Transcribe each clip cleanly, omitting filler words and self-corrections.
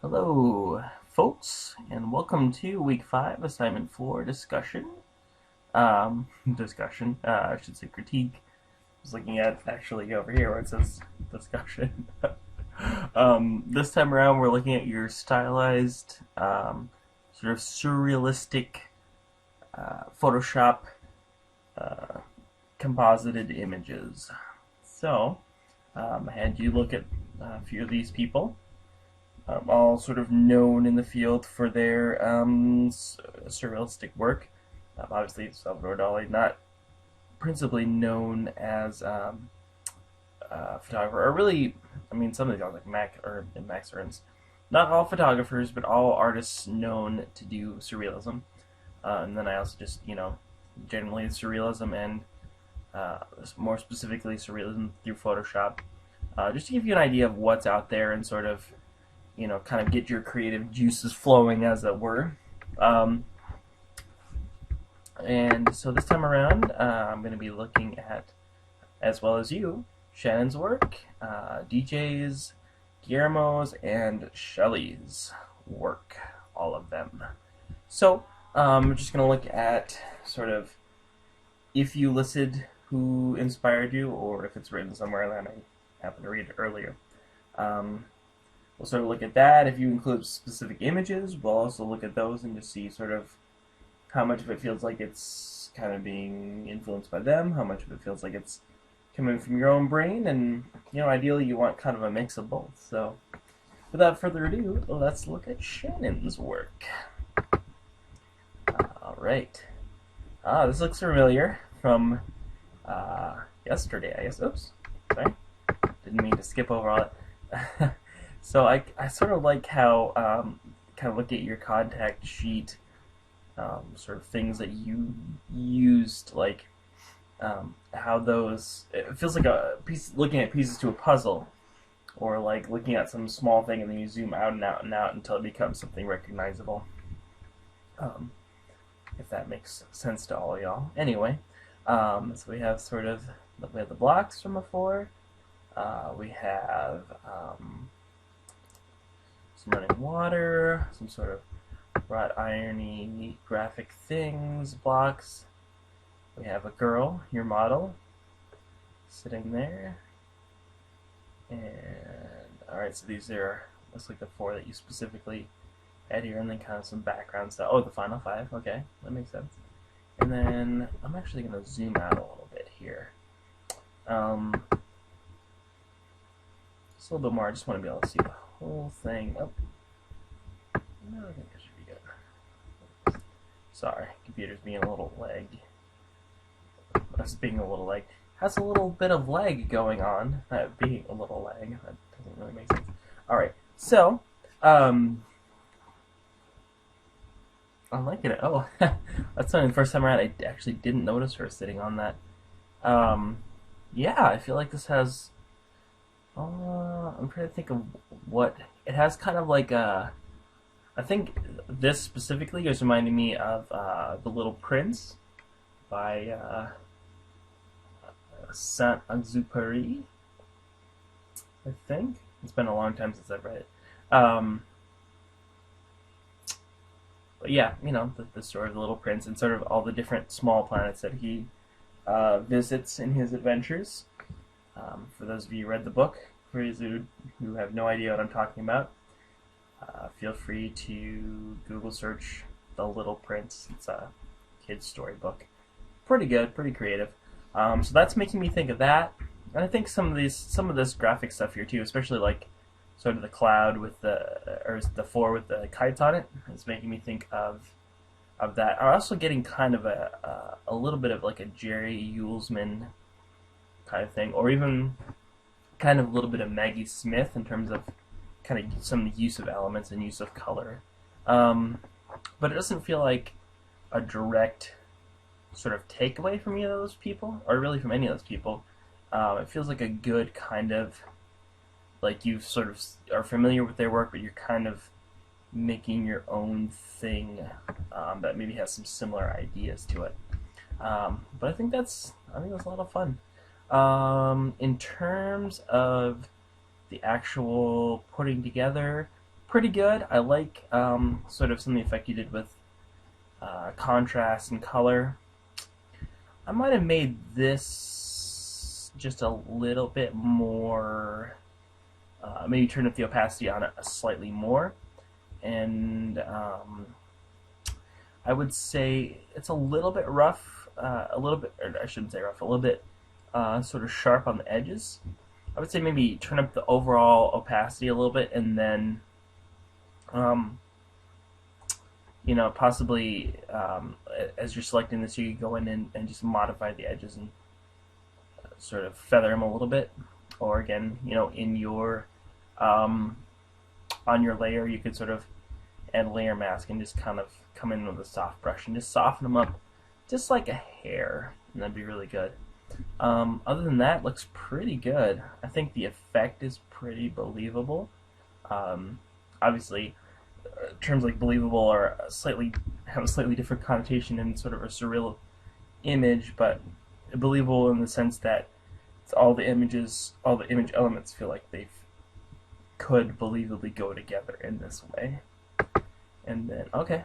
Hello, folks, and welcome to week 5, assignment 4 discussion. I should say critique. I was looking at actually over here where it says discussion. This time around, we're looking at your stylized, sort of surrealistic Photoshop composited images. So, I had you look at a few of these people, all sort of known in the field for their surrealistic work. Obviously, Salvador Dali, not principally known as a photographer, or really, I mean, some of the guys like Max Ernst. Not all photographers, but all artists known to do surrealism. And then I also just, generally surrealism and more specifically surrealism through Photoshop. Just to give you an idea of what's out there and sort of kind of get your creative juices flowing, as it were. And so this time around, I'm going to be looking at, as well as you, Shannon's work, DJ's, Guillermo's, and Shelley's work, all of them. So I'm just going to look at sort of if you listed who inspired you, or if it's written somewhere that I happened to read earlier. We'll sort of look at that. If you include specific images, we'll also look at those and just see sort of how much of it feels like it's kind of being influenced by them, how much of it feels like it's coming from your own brain, and ideally you want kind of a mix of both. So without further ado, let's look at Shannon's work. Alright. This looks familiar from yesterday, I guess. Oops. Sorry. Didn't mean to skip over all that. So I sort of like how kind of look at your contact sheet, sort of things that you used, like how those, it feels like a piece, looking at pieces to a puzzle, or like looking at some small thing and then you zoom out and out and out until it becomes something recognizable. If that makes sense to all y'all. Anyway, so we have the blocks from before. We have some running water, some sort of wrought irony graphic things, blocks. We have a girl, your model, sitting there. And alright, so these are, looks like the 4 that you specifically had here, and then kind of some background stuff. Oh, the final 5, okay, that makes sense. And then I'm actually going to zoom out a little bit here. Just a little bit more. I just want to be able to see the whole thing. Oh, no, I think that should be good. Sorry, computer's being a little lag. Us being a little lag. Has a little bit of lag going on. Being a little lag. That doesn't really make sense. Alright, so, I like it. Oh, that's something the first time around I actually didn't notice her sitting on that. Yeah, I feel like this has... I'm trying to think of what... It has kind of like a... I think this specifically is reminding me of The Little Prince by Saint-Exupéry, I think. It's been a long time since I've read it. But yeah, the story of the Little Prince and sort of all the different small planets that he visits in his adventures. For those of you who read the book, for those who have no idea what I'm talking about, feel free to Google search The Little Prince. It's a kid's storybook. Pretty good, pretty creative. So that's making me think of that. And I think some of this graphic stuff here too, especially like sort of the cloud with the 4 with the kites on it, is making me think of that. I'm also getting kind of a little bit of like a Jerry Uelsman kind of thing, or even kind of a little bit of Maggie Smith in terms of kind of some of the use of elements and use of color. But it doesn't feel like a direct sort of takeaway from any of those people, or really from any of those people. It feels like a good kind of, like you sort of are familiar with their work, but you're kind of making your own thing that maybe has some similar ideas to it. But I think that's a lot of fun. In terms of the actual putting together, pretty good. I like sort of some of the effect you did with contrast and color. I might have made this just a little bit more, maybe turn up the opacity on it slightly more, and I would say it's a little bit rough, a little bit, or I shouldn't say rough, a little bit sort of sharp on the edges. I would say maybe turn up the overall opacity a little bit, and then you know, possibly as you're selecting this, you can go in and just modify the edges and sort of feather them a little bit. Or again, you know, in your on your layer, you could sort of add layer mask and just kind of come in with a soft brush and just soften them up just like a hair, and that'd be really good. Other than that, looks pretty good. I think the effect is pretty believable. Obviously, terms like believable are have a slightly different connotation in sort of a surreal image, but believable in the sense that all the image elements feel like they could believably go together in this way. And then okay,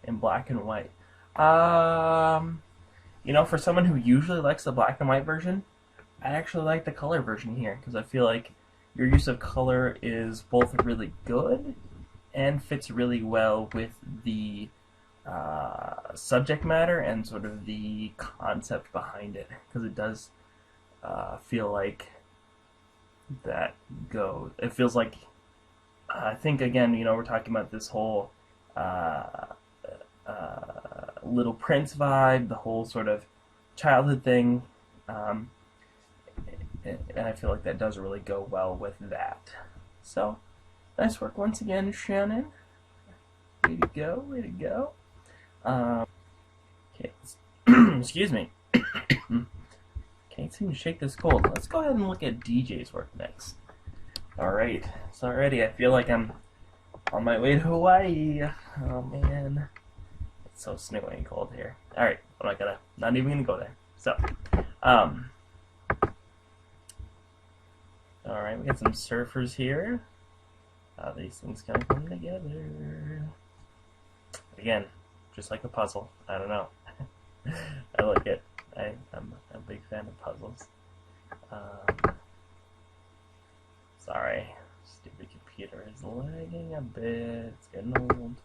in black and white. You know, for someone who usually likes the black and white version, I actually like the color version here because I feel like your use of color is both really good and fits really well with the subject matter and sort of the concept behind it, because it does feel like that goes. It feels like, I think again, you know, we're talking about this whole Little Prince vibe, the whole sort of childhood thing, and I feel like that does really go well with that. So, nice work once again, Shannon. Way to go, way to go. Okay, excuse me. Can't seem to shake this cold. Let's go ahead and look at DJ's work next. Alright, so already I feel like I'm on my way to Hawaii. Oh man. It's so snowy and cold here. Alright, not even gonna go there. So, alright, we got some surfers here. How these things kind of come together. Again, just like a puzzle. I don't know. I like it. I'm a big fan of puzzles. Sorry, stupid computer is lagging a bit. It's getting old.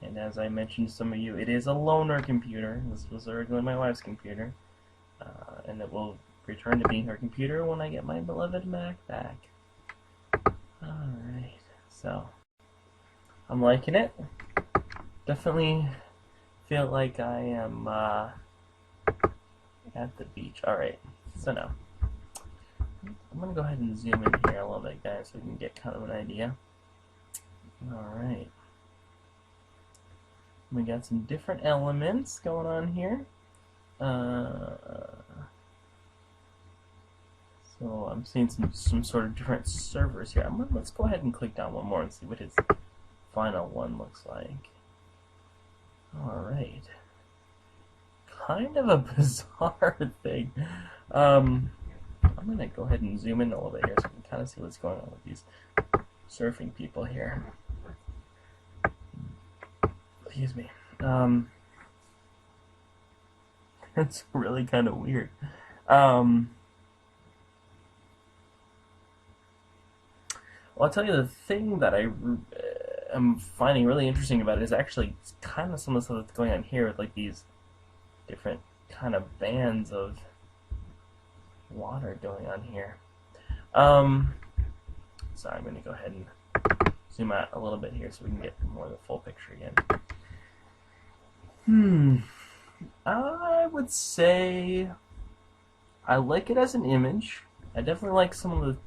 And as I mentioned to some of you, it is a loaner computer. This was originally my wife's computer. And it will return to being her computer when I get my beloved Mac back. Alright, so I'm liking it. Definitely feel like I am at the beach. Alright, so now I'm going to go ahead and zoom in here a little bit, guys, so we can get kind of an idea. Alright. We got some different elements going on here. So I'm seeing some sort of different servers here. Let's go ahead and click down one more and see what his final one looks like. Alright. Kind of a bizarre thing. I'm going to go ahead and zoom in a little bit here so we can kind of see what's going on with these surfing people here. Excuse me. It's really kind of weird. Well, I'll tell you, the thing that I am finding really interesting about it is actually kind of some of the stuff that's going on here with like these different kind of bands of water going on here. Sorry, I'm going to go ahead and zoom out a little bit here so we can get more of the full picture again. I would say I like it as an image. I definitely like some of the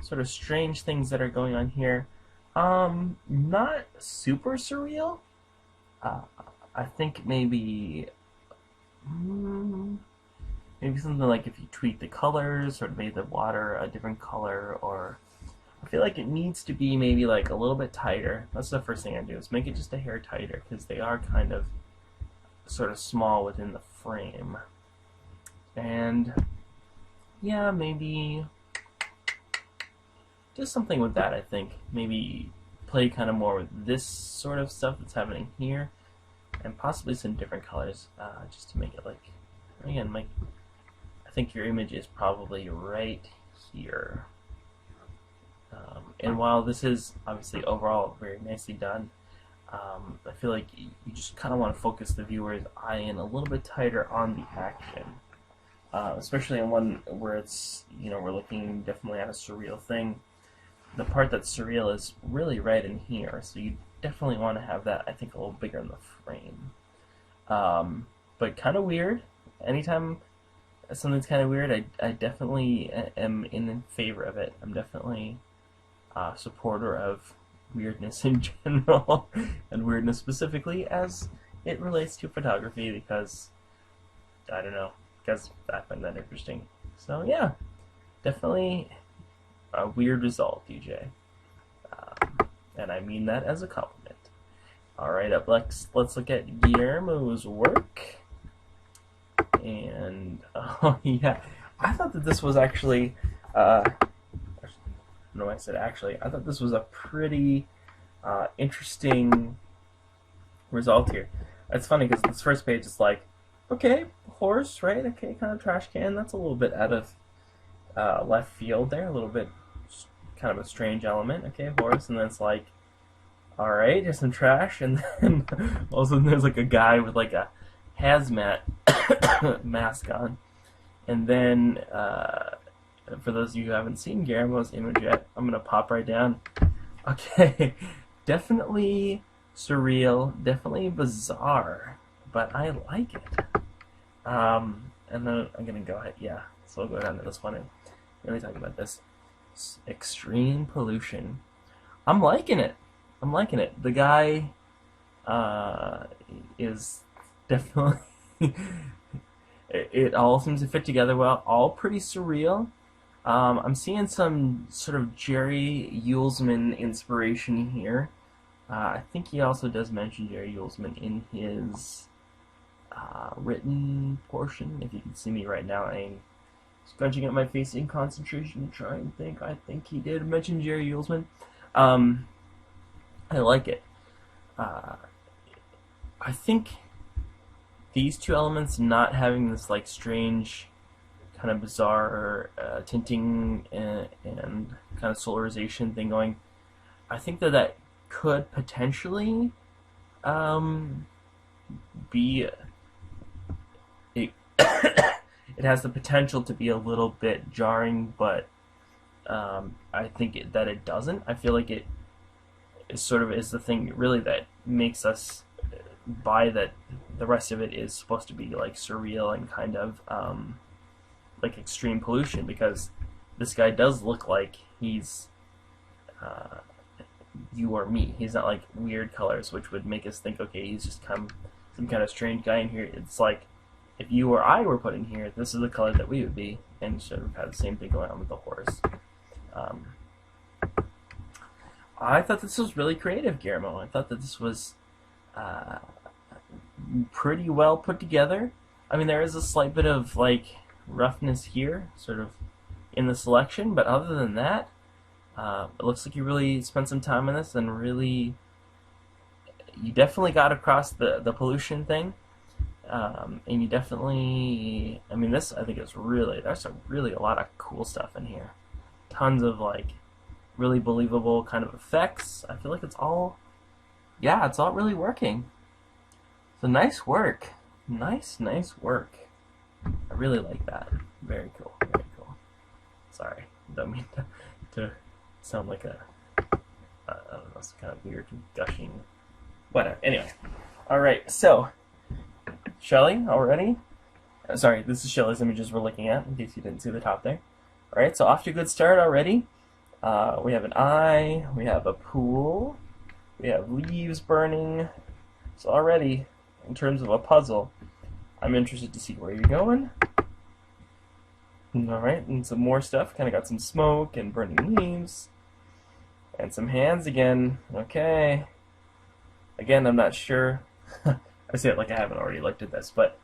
sort of strange things that are going on here. Not super surreal. I think maybe something like if you tweak the colors or made the water a different color, or I feel like it needs to be maybe like a little bit tighter. That's the first thing I do, is make it just a hair tighter, because they are kind of sort of small within the frame. And yeah, maybe do something with that, I think. Maybe play kind of more with this sort of stuff that's happening here, and possibly some different colors, just to make it like, again, like, I think your image is probably right here. And while this is obviously overall very nicely done, I feel like you just kind of want to focus the viewer's eye in a little bit tighter on the action, especially in one where it's, we're looking definitely at a surreal thing. The part that's surreal is really right in here, so you definitely want to have that, I think, a little bigger in the frame. But kind of weird. Anytime something's kind of weird, I definitely am in favor of it. I'm definitely a supporter of weirdness in general, and weirdness specifically as it relates to photography, because, I don't know, because I find that interesting. So yeah, definitely a weird result, DJ. And I mean that as a compliment. Alright, up next, let's look at Guillermo's work. And, oh yeah, I thought that this was actually, no, I said actually, I thought this was a pretty interesting result here. It's funny because this first page is like, okay, horse, right? Okay, kind of trash can. That's a little bit out of left field there, a little bit kind of a strange element. Okay, horse, and then it's like, all right, here's some trash, and then all of a sudden there's like a guy with like a hazmat mask on, and then for those of you who haven't seen Guillermo's image yet, I'm gonna pop right down. Okay, definitely surreal, definitely bizarre, but I like it. And then I'm gonna go ahead, yeah. So I'll go down to this one and really talk about this extreme pollution. I'm liking it. I'm liking it. The guy is definitely. It all seems to fit together well. All pretty surreal. I'm seeing some sort of Jerry Uelsmann inspiration here. I think he also does mention Jerry Uelsmann in his written portion. If you can see me right now, I'm scrunching up my face in concentration to try and think. I think he did mention Jerry Uelsmann. I like it. I think these two elements, not having this like strange, kind of bizarre tinting and kind of solarization thing going, I think that could potentially be it. It has the potential to be a little bit jarring, but I think that it doesn't. I feel like it is the thing really that makes us buy that the rest of it is supposed to be like surreal and kind of like extreme pollution, because this guy does look like he's you or me. He's not like weird colors, which would make us think, okay, he's just some kind of strange guy in here. It's like if you or I were put in here, this is the color that we would be, and sort of had the same thing going on with the horse. I thought this was really creative, Guillermo. I thought that this was pretty well put together. I mean, there is a slight bit of like roughness here, sort of in the selection, but other than that, it looks like you really spent some time on this, and really, you definitely got across the pollution thing, and you definitely, I mean, this I think is really, there's really a lot of cool stuff in here, tons of like really believable kind of effects. I feel like it's all really working. So nice work. Nice work. I really like that. Very cool. Very cool. Sorry. Don't mean to sound like I don't know, some kind of weird gushing. Whatever. Anyway. Alright, so Shelly, already? Sorry, this is Shelly's images we're looking at, in case you didn't see the top there. Alright, so off to a good start already. We have an eye, we have a pool, we have leaves burning. So already, in terms of a puzzle, I'm interested to see where you're going. Alright, and some more stuff. Kind of got some smoke and burning leaves. And some hands again. Okay. Again, I'm not sure. I say it like I haven't already looked at this, but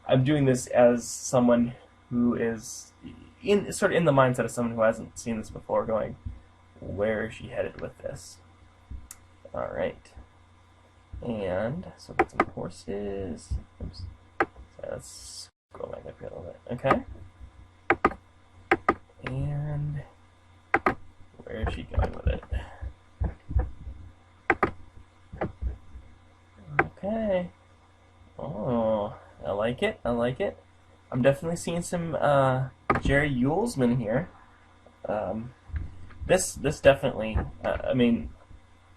I'm doing this as someone who is in the mindset of someone who hasn't seen this before, going, where is she headed with this? All right. And so got some horses. Oops. Sorry, let's go back up here a little bit. Okay. And where is she going with it? Okay. Oh, I like it. I like it. I'm definitely seeing some Jerry Uelsman here. This definitely. I mean,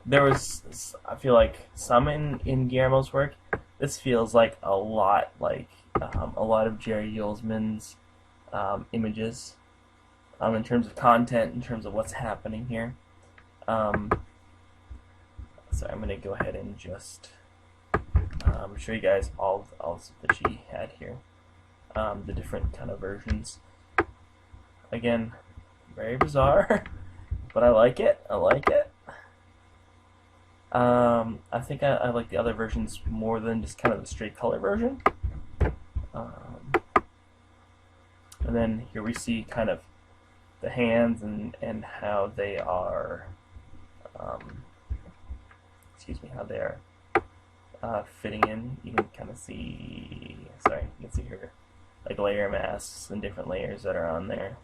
there was, I feel like, some in Guillermo's work. This feels like a lot of Jerry Uelsman's images, in terms of content, in terms of what's happening here. So I'm gonna go ahead and just show you guys all that she had here, the different kind of versions. Again, very bizarre, but I like it. I like it. I think I like the other versions more than just kind of the straight color version. And then here we see kind of the hands and how they are, how they are fitting in. You can kind of see, you can see here, like layer masks and different layers that are on there.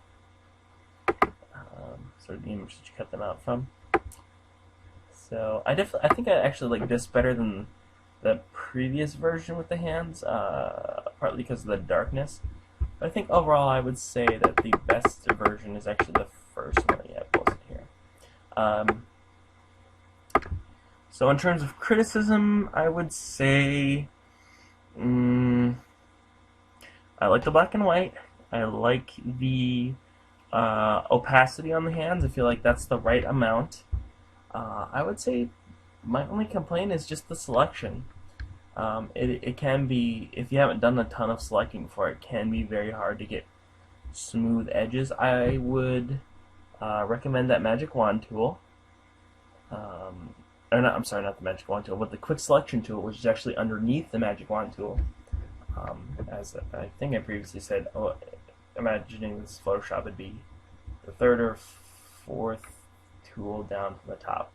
Sort of the image that you cut them out from. So I think I actually like this better than the previous version with the hands, partly because of the darkness. But I think overall I would say that the best version is actually the first one that I posted here. So in terms of criticism, I would say I like the black and white. I like the opacity on the hands. I feel like that's the right amount. I would say my only complaint is just the selection. It can be, if you haven't done a ton of selecting before, it can be very hard to get smooth edges. I would recommend that magic wand tool. I'm sorry, not the magic wand tool, but the quick selection tool, which is actually underneath the magic wand tool. As I think I previously said, imagining this Photoshop would be the third or fourth tool down from the top.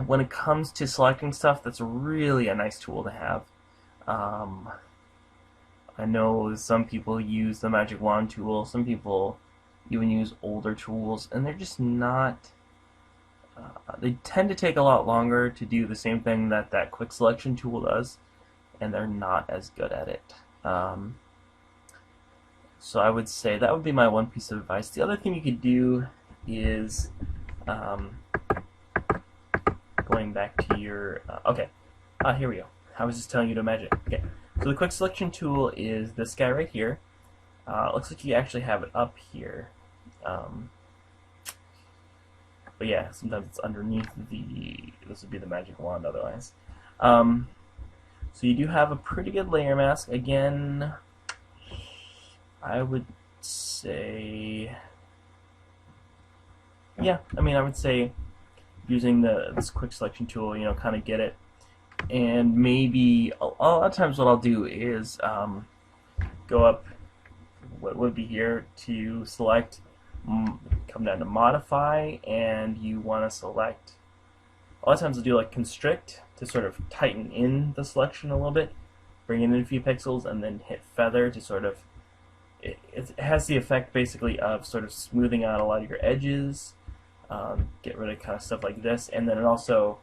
When it comes to selecting stuff, that's really a nice tool to have. I know some people use the magic wand tool, some people even use older tools, and they're just not, they tend to take a lot longer to do the same thing that quick selection tool does, and they're not as good at it. So I would say that would be my one piece of advice. The other thing you could do is going back to your here we go. I was just telling you to imagine. Okay, so the quick selection tool is this guy right here. Looks like you actually have it up here, but yeah, sometimes it's underneath this would be the magic wand otherwise. So you do have a pretty good layer mask. Again, I would say, I would say using this quick selection tool, kind of get it. And maybe a lot of times what I'll do is go up what would be here to select, come down to modify, and you want to select, a lot of times I'll do like constrict to sort of tighten in the selection a little bit, bring it in a few pixels, and then hit feather to sort of, it has the effect basically of sort of smoothing out a lot of your edges, get rid of kind of stuff like this, and then it also,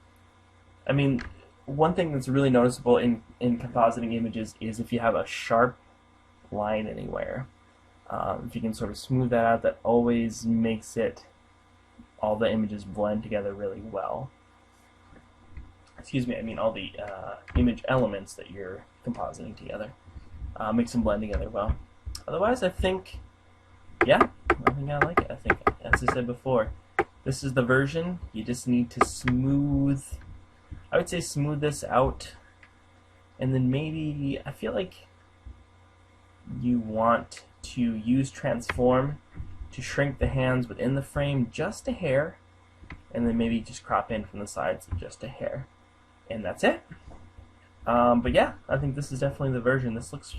one thing that's really noticeable in compositing images is if you have a sharp line anywhere. If you can sort of smooth that out, that always makes all the images blend together really well. Excuse me, all the image elements that you're compositing together. Makes them blend together well. Otherwise, I think I like it. I think, as I said before, this is the version. You just need to smooth, I would say smooth this out, and then maybe, I feel like you want to use transform to shrink the hands within the frame just a hair, and then maybe just crop in from the sides just a hair, and that's it. But yeah, I think this is definitely the version. It looks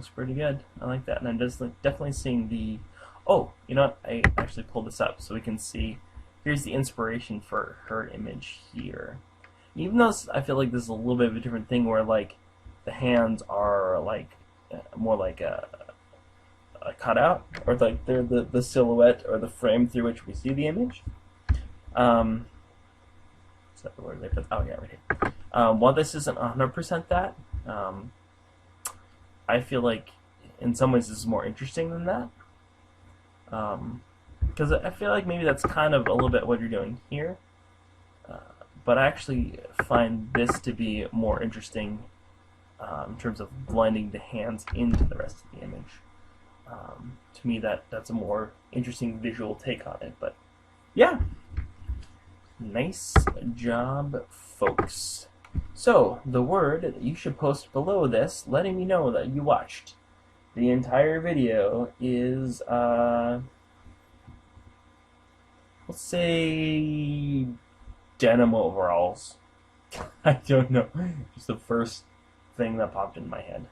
pretty good. I like that, and I'm just definitely seeing the Oh, you know what? I actually pulled this up so we can see. Here's the inspiration for her image here. Even though I feel like this is a little bit of a different thing, where like the hands are like more like a cutout, or like they're the silhouette or the frame through which we see the image. So where did they put? Oh yeah, right here. While this isn't 100% that, I feel like in some ways this is more interesting than that. Because I feel like maybe that's kind of a little bit what you're doing here. But I actually find this to be more interesting in terms of blending the hands into the rest of the image. To me, that's a more interesting visual take on it. But yeah, nice job, folks. So, the word that you should post below this, letting me know that you watched the entire video, is, let's say, denim overalls. I don't know. Just the first thing that popped in my head.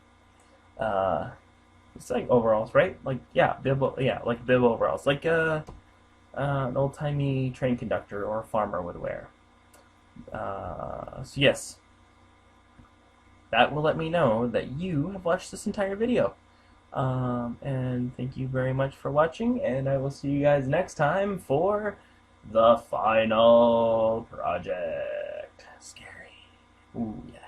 It's like overalls, right? Like, yeah, like bib overalls. Like an old-timey train conductor or a farmer would wear. So yes, that will let me know that you have watched this entire video. And thank you very much for watching, and I will see you guys next time for the final project. Scary. Ooh, yeah.